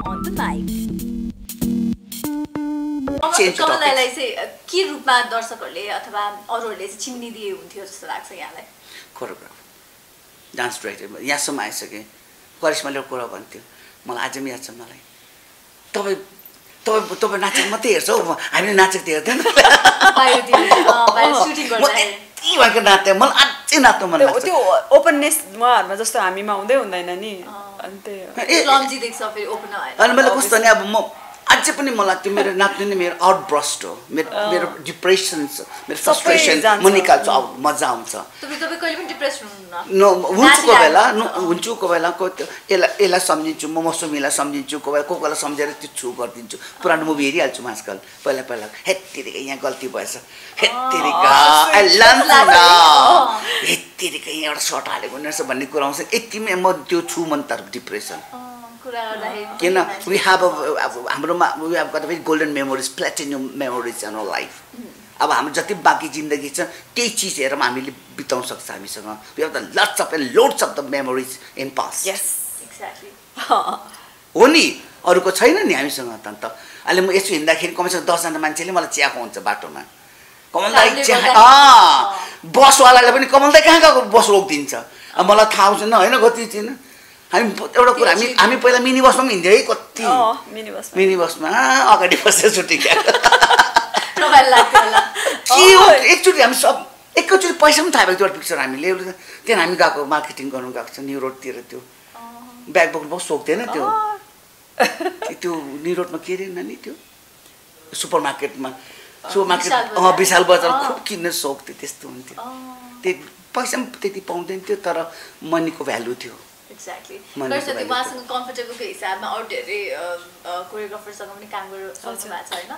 on the mic. कमललाई चाहिँ के रूपमा दर्शकहरूले अथवा अरूहरूले चाहिँ चिन्निदिए हुन्थ्यो जस्तो लाग्छ यहाँलाई? कोरियोग्राफर, डान्स डाइरेक्टर, यहाँसम्म आइसकेँ। करिश्माले एउटा कुरा भन्थ्यो, मलाई आज पनि याद छ मलाई, तपाईँ नाचेको मात्रै हेर्छ हौ, हामीले नाचेको त हेर्दैन। यति भएको नाच्थ्यो, मलाई अझै नाच्नु मन लाग्छ। त्यो ओपननेस उहाँहरूमा जस्तो हामीमा हुँदै हुँदैन नि। अनि मैले कस्तो नि, अब म अझै पनि मलाई त्यो मेरो नाच्नु नै मेरो आउटब्रस्ट हो, मेरो डिप्रेसन छ, मेरो फ्रस्ट्रेसन म निकाल्छु, मजा आउँछ। हुन्छु कोही बेला यसलाई सम्झिन्छु, म मौसमीलाई सम्झिन्छु, कोही बेला सम्झेर त्यो छु गरिदिन्छु। पुरानो मुभी हेरिहाल्छु म आजकल, पहिला हेत्तिरिकै यहाँ गल्ती भएछ, हेत्तिरिकै एउटा सर्ट हालेको रहेछ भन्ने कुरा आउँछ। यतिमै म त्यो छु मन तर्फ डिप्रेसन। किन हाम्रोमा we have got very golden memories, platinum memories in our life. अब हाम्रो जति बाँकी जिन्दगी छ त्यही चिज हेरेर हामीले बिताउन सक्छ हामीसँग। We have the lots of and loads of the memories in past. हो नि, अरूको छैन नि हामीसँग त। अहिले म यसो हिँड्दाखेरि कमसेकम 10 जना मान्छेले मलाई चियाएको हुन्छ बाटोमा, कमल दाइ चिया। बसवालाले पनि कमल दाइ कहाँ गएको बस रोकिदिन्छ। अब मलाई थाहा हुन्छ न, होइन कति चिन हामी एउटा कुरा हामी पहिला मिनी बसमा पनि हिँड्थ्यौँ है। कति मिनी बसमा अगाडि बसेर छुट्टी एकचोटि हामी सब एकैचोटि पैसा पनि थाहा भएको थियो पिक्चर हामीले। त्यहाँ हामी गएको मार्केटिङ गर्नु गएको छ न्यु रोडतिर। त्यो ब्याग बोक्नु बहुत सोख थिएन त्यो न्यु रोडमा के अरे नानी त्यो सुपर मार्केट विशाल बजार खुब किन्ने सोख थियो। त्यस्तो हुन्थ्यो। त्यो पैसा पनि त्यति पाउँदैन थियो तर मनीको भ्यालु थियो। एक्ज्याक्टली। सरस्वती उहाँसँग कम्फर्टेबलको हिसाबमा अरू धेरै कोरियोग्राफरसँग पनि काम गरेर सक्नु भएको छ होइन?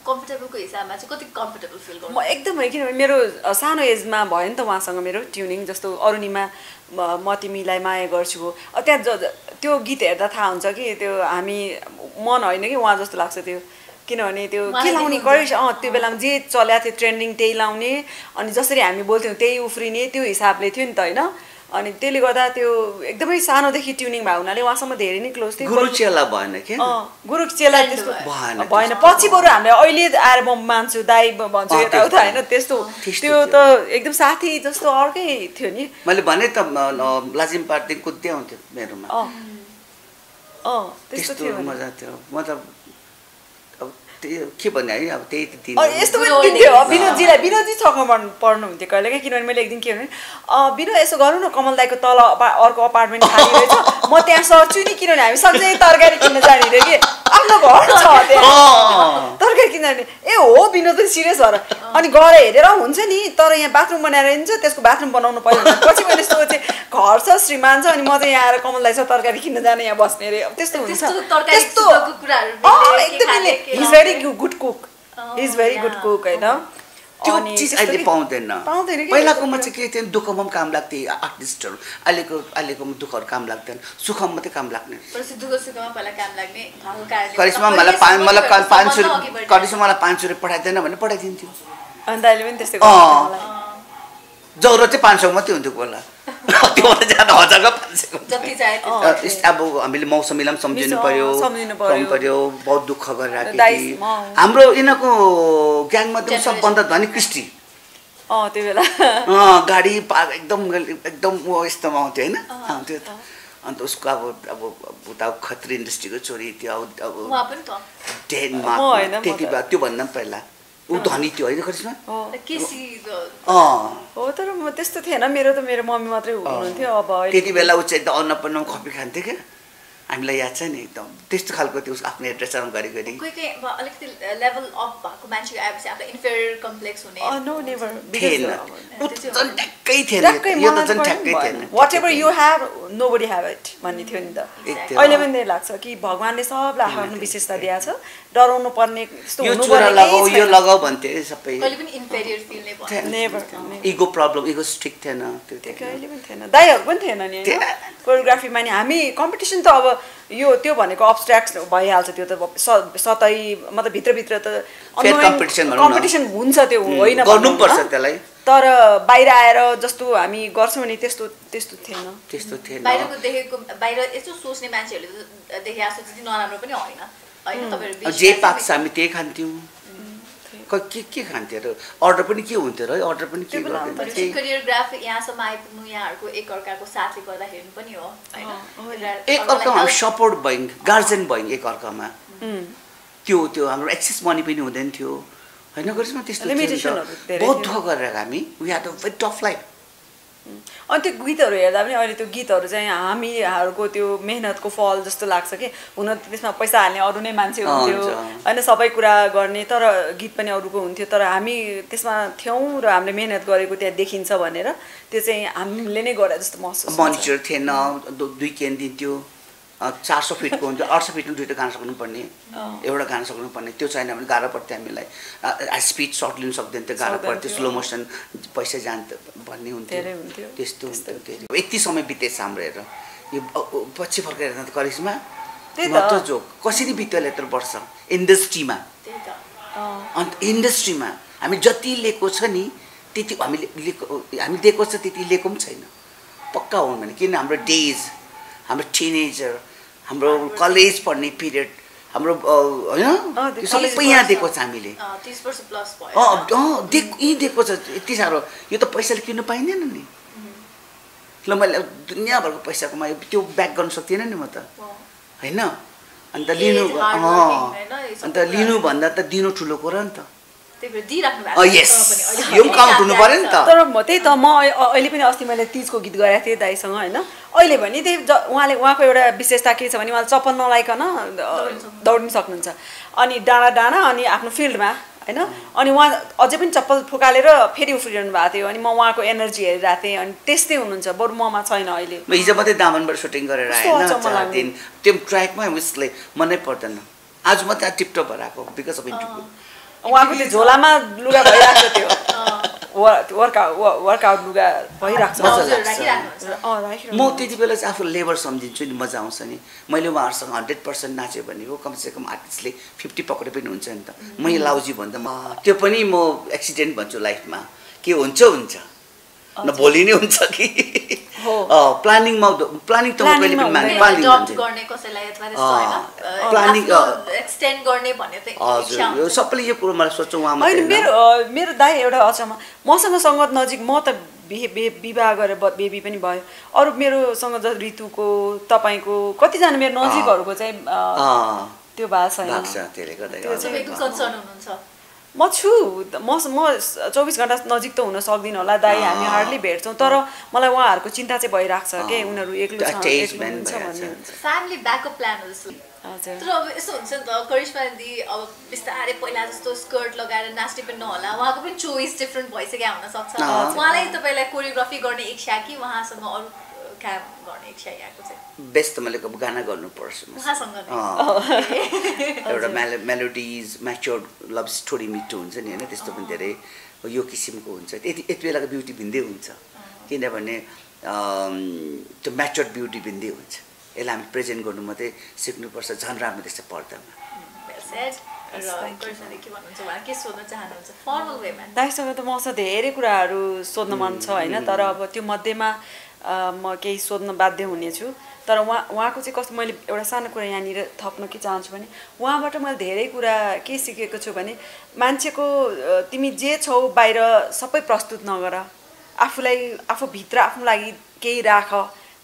कम्फर्टेबलको हिसाबमा चाहिँ कति कम्फर्टेबल फिल गर्नु? म एकदमै, किनभने मेरो सानो एजमा भयो नि त उहाँसँग मेरो ट्युनिङ। जस्तो अरुणिमा म तिमीलाई माया गर्छु हो, त्यहाँ त्यो गीत हेर्दा थाहा हुन्छ कि त्यो हामी मन होइन कि उहाँ जस्तो लाग्छ त्यो। किनभने त्यो के लाउने करेक्ट त्यो बेलामा जे चलेको थियो ट्रेन्डिङ त्यही लाउने, अनि जसरी हामी बोल्थ्यौँ त्यही उफ्रिने, त्यो हिसाबले थियो नि त होइन? अनि त्यसले गर्दा त्यो एकदमै सानोदेखि ट्युनिङ भएको हुनाले उहाँसँग धेरै नै क्लोज थियो। गुरु चेला भएन के? गुरु चेला त्यस्तो भएन। पछि बरु हामीले अहिले आएर म मान्छु दाइ भन्छु यताउता होइन, त्यस्तो त्यो त एकदम साथी जस्तो अर्कै थियो नि। मैले भने त लाजिम पार्टी कुद्दै आउँथ्यो मेरोमा। त्यस्तो थियो, मजा थियो। म त के भन्ने है, अब त्यही यस्तो पनि दिन्थ्यो विनोदजी छकमा पढ्नुहुन्थ्यो कहिले क्या। किनभने मैले एकदिन के भने विनोद यसो गरौँ न, कमल दाइको तल अर्को अपार्टमेन्ट खाली रहेछ, म त्यहाँ सर्छु नि। किनभने हामी सधैँ तरकारी किन्न जाने रे कि, आफ्नो घर छ त्यहाँ तरकारी किन्न जाने। ए हो विनोद पनि सिरियस भएर अनि गएर हेरेर हुन्छ नि, तर यहाँ बाथरुम बनाएर हिँड्छ, त्यसको बाथरुम बनाउनु पर्यो। पछि मैले सोचेँ घर छ श्रीमान छ, अनि म चाहिँ यहाँ आएर कमल दाइ छ तरकारी किन्न जाने यहाँ बस्ने रे। त्यस्तो हुन्छ। त्यस्तो एकदमै good cook, is very good cook होइन? त्यो चिज अहिले पाउँदैन। पहिलाकोमा चाहिँ के थियो, दुःखमा पनि काम लाग्थ्यो आर्टिस्टहरू। अहिलेकोमा दुःखहरू काम लाग्दैन, सुखमा मात्रै काम लाग्ने। करिश्मा मलाई 500 रुपियाँ पठाइदिएन भने पठाइदिन्थ्यो। अन्त अहिले पनि त्यस्तै गर्छ। जरुरत चाहिँ 500 मात्रै हुन्थ्यो कोला, त्योभन्दा ज्यादा 1000 अब हामीले मौसमीलाई पनि सम्झिनु पर्यो। बहुत दुःख गरिरहेको हाम्रो यिनीहरूको ग्याङमा त्यो सबभन्दा धनी क्रिस्टी। त्यो बेला गाडी एकदम यस्तोमा आउँथ्यो होइन, आउँथ्यो त। अन्त उसको अब उता खत्री इन्डस्ट्रीको छोरी थियो, अब डेनमा त्यति बेला त्योभन्दा पनि पहिला ऊ धनी थियो होइन करिश्मा? हो तर म त्यस्तो थिएन, मेरो मम्मी मात्रै हुनुहुन्थ्यो। अब त्यति बेला ऊ चाहिँ एकदम अन्नपूर्णमा कफी खान्थ्यो क्या, हामीलाई याद छ नि एकदम त्यस्तो खालको त्यो आफ्नो एड्रेसहरू गरी अलिकति लेभल अप भएको मान्छे आएपछि आफूलाई इन्फेरियर कम्प्लेक्स हुने whatever you have nobody have it भन्ने थियो नि त। अहिले पनि त्यही लाग्छ कि भगवानले सबलाई आफ्नो विशेषता दिएको छ, डराउनु पर्ने यस्तो हुनुपर्ने यो लगाऊ भन्थे सबै। कहिले पनि इन्फेरियर फिल नै भएन। इगो प्रब्लम, इगो स्ट्रिक थिएन त्यो कहिले पनि थिएन। दाइहरू पनि थिएन नि कोरियोग्राफीमा नि। हामी कम्पिटिसन त अब यो त्यो भनेको अब्स्ट्र्याक्ट भइहाल्छ, त्यो त सतै मतलब भित्रभित्र त कम्पिटिसन हुन्छ त्यो होइन गर्नुपर्छ त्यसलाई। तर बाहिर आएर जस्तो हामी गर्छौँ नि त्यस्तो थिएन बाहिरको देखेको बाहिर यस्तो सोच्ने मान्छेहरूले देखे जस्तो त्यति नराम्रो पनि होइन होइन तपाईँहरू जे पाक्छ हामी त्यही खान्थ्यौँ के खान्थ्यो र अर्डर पनि के हुन्थ्यो र अर्डर पनि के गर्दैन कोरियोग्राफ यहाँसम्म आइपुग्नु यहाँहरूको एकअर्काको साथले गर्दाखेरि पनि हो होइन एकअर्कामा हामी सपोर्ट भयौँ गार्जेन भयौँ एकअर्कामा त्यो हाम्रो एक्सेस मनी पनि हुँदैन थियो होइन गरिसमा त्यस्तो बहुत दुःख गरेर हामी we had a very tough life अनि त्यो गीतहरू हेर्दा पनि अहिले त्यो गीतहरू चाहिँ हामीहरूको त्यो मेहनतको फल जस्तो लाग्छ कि हुन त त्यसमा पैसा हाल्ने अरू नै मान्छे हुन्थ्यो होइन सबै कुरा गर्ने तर गीत पनि अरूको हुन्थ्यो तर हामी त्यसमा थियौँ र हामीले मेहनत गरेको त्यहाँ देखिन्छ भनेर त्यो चाहिँ हामीले नै गरे जस्तो महसुस मनिटर थिएन 2 केन दिन्थ्यो 400 फिटको हुन्थ्यो 800 फिटमा 2टा गाना सक्नुपर्ने एउटा गाना सक्नुपर्ने त्यो छैन भने गाह्रो पर्थ्यो हामीलाई स्पिड सर्ट लिनु सक्दैन थियो गाह्रो पर्थ्यो स्लो मोसन पैसा जान्थ्यो भन्ने हुन्थ्यो त्यस्तो हुन्थ्यो यति समय बितेछ हाम्रो हेर यो पछि फर्केर हेर्दा त करिस्मा म त जो कसरी बित्यो यत्रो वर्ष इन्डस्ट्रीमा अन्त इन्डस्ट्रीमा हामी जति लिएको छ नि त्यति हामीले दिएको छ त्यति लिएको पनि छैन पक्का हो भने किन हाम्रो डेज हाम्रो टिनेजर हाम्रो कलेज पढ्ने पिरियड हाम्रो होइन सबै यहाँ दिएको छ हामीले 30 वर्ष प्लस भयो दिएको छ यति साह्रो यो त पैसाले किन्नु पाइँदैन नि ल मैले दुनियाँभरको पैसा कमायो त्यो ब्याक गर्न सक्दिनँ नि म त होइन अन्त लिनुभन्दा त दिनु ठुलो कुरा नि त यो काउन्ट हुनु पर्यो नि त तर त्यही त म अहिले पनि अस्ति मैले तीजको गीत गरेको थिएँ दाइसँग होइन अहिले भने त्यही उहाँको एउटा विशेषता के छ भने उहाँले चप्पल नलाइकन दौड्नु सक्नुहुन्छ अनि डाँडा अनि आफ्नो फिल्डमा होइन अनि उहाँ अझै पनि चप्पल फुकालेर फेरि उफ्रिरहनु भएको थियो अनि म उहाँको एनर्जी हेरिरहेको थिएँ अनि त्यस्तै हुनुहुन्छ बरु ममा छैन अहिले हिजो मात्रै दामनबाट सुटिङ गरेर आएन 4 दिन त्यो ट्र्याकमा उसले मनै पर्दैन आज मात्रै टिपटप भएर आएको बिकज अफ इन्टरभ्यू उहाँको त्यो झोलामा लुगा भइरहेको थियो वर्कआउट लुगा भइरहेको म त्यति बेला चाहिँ आफू लेबर सम्झिन्छु नि मजा आउँछ नि मैले उहाँहरूसँग 100% नाच्यो भने हो कमसेकम आर्टिस्टले 50 पक्रे पनि हुन्छ नि त मैले लाउजी भन्दा त्यो पनि म एक्सिडेन्ट भन्छु लाइफमा के हुन्छ न भोलि नै हुन्छ कि प्लानिङ त म कहिले पनि मान्दिनँ हजुर सबैले यो कुरो मलाई सोध्छु उहाँ मेरो दाइ एउटा अचम्म मसँग सङ्गत नजिक म त विवाह गरेर बेबी पनि भयो अरू मेरोसँग ज ऋतुको तपाईँको कतिजना मेरो नजिकहरूको चाहिँ त्यो भएको छैन म छु म 24 घण्टा नजिक त हुन सक्दिनँ होला दाइ हामी हार्डली भेट्छौँ तर मलाई उहाँहरूको चिन्ता चाहिँ भइरहेको छ के उनीहरू एक्लो हुन्छ भन्ने फ्यामिली ब्याकअप प्लानहरू तर अब यस्तो हुन्छ नि त करिश्मा दिदी अब बिस्तारै पहिला जस्तो स्कर्ट लगाएर नाच्ने पनि नहोला उहाँको पनि चोइस डिफ्रेन्ट भइसक्यो हुनसक्छ उहाँलाई तपाईँलाई कोरियोग्राफी गर्ने इच्छा कि उहाँसँग अरू काम गर्ने इच्छा यहाँको चाहिँ बेस्ट त मैले गाना गर्नुपर्छ एउटा मेलोडिज म्याच्योर्ड लभ स्टोरी मिठो हुन्छ नि होइन त्यस्तो पनि धेरै यो किसिमको हुन्छ यति बेलाको ब्युटी भिन्दै हुन्छ किनभने त्यो म्याच्योर्ड ब्युटी भिन्दै हुन्छ यसलाई हामी प्रेजेन्ट गर्नु मात्रै सिक्नुपर्छ झन् राम्रो त्यस्तो पर्दामा दाइसँग त मसँग धेरै कुराहरू सोध्न मन छ होइन तर अब त्यो मध्येमा म केही सोध्न बाध्य हुनेछु तर उहाँको चाहिँ कस्तो मैले एउटा सानो कुरा यहाँनिर थप्न के चाहन्छु भने उहाँबाट मैले धेरै कुरा के सिकेको छु भने मान्छेको तिमी जे छौ बाहिर सबै प्रस्तुत नगर आफूभित्र आफ्नो लागि केही राख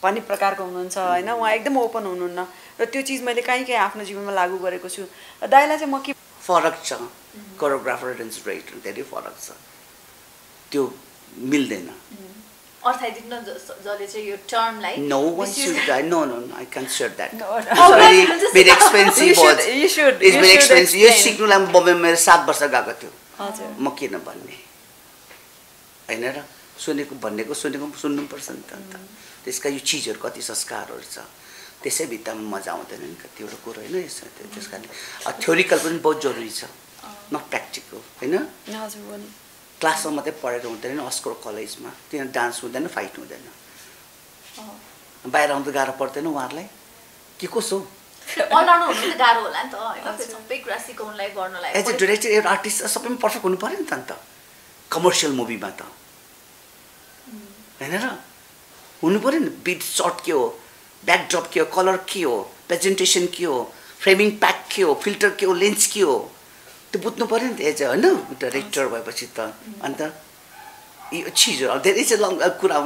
भन्ने प्रकारको हुनुहुन्छ होइन उहाँ एकदम ओपन हुनुहुन्न र त्यो चिज मैले कहीँ आफ्नो जीवनमा लागू गरेको छु दाइलाई चाहिँ म के फरक छ कोरियोग्राफर र डान्स डाइरेक्टर धेरै फरक छ त्यो मिल्दैन अर्थाइदिनु जसले चाहिँ यो टर्मलाई No one should die. No, I can't share that. It's very expensive. It's very expensive. यो सिक्नुलाई बम्बे मेरो 7 वर्ष गएको थियो म किन भन्ने होइन र भनेको सुनेको सुन्नु पर्छ नि त अन्त त्यसका यो चिजहरू कति संस्कारहरू छ त्यसै भित्तामा मजा आउँदैन नि कतिवटा कुरो होइन यसो त्यस कारण थ्योरिकल पनि बहुत जरुरी छ नट प्र्याक्टिकल होइन क्लासमा मात्रै पढेर हुँदैन अस्को कलेजमा किन डान्स हुँदैन फाइट हुँदैन बाहिर आउँदा गाह्रो पर्दैन उहाँहरूलाई के कसो अलराउन्ड हुनु त गाह्रो होला नि त हैन सबै कुरा सिकाउनलाई गर्नलाई एज अ डाइरेक्टर एउटा आर्टिस्ट सबैमा पर्फेक्ट हुनु पर्यो नि त कमर्सियल मुभीमा त होइन र हुनु पऱ्यो नि बिट सर्ट के हो ब्याकड्रप के हो कलर के हो प्रेजेन्टेसन के हो फ्रेमिङ प्याक के हो फिल्टर के हो लेन्स के हो त्यो बुझ्नु पऱ्यो नि त एज होइन डाइरेक्टर भएपछि त अन्त यो चिजहरू धेरै चाहिँ कुरा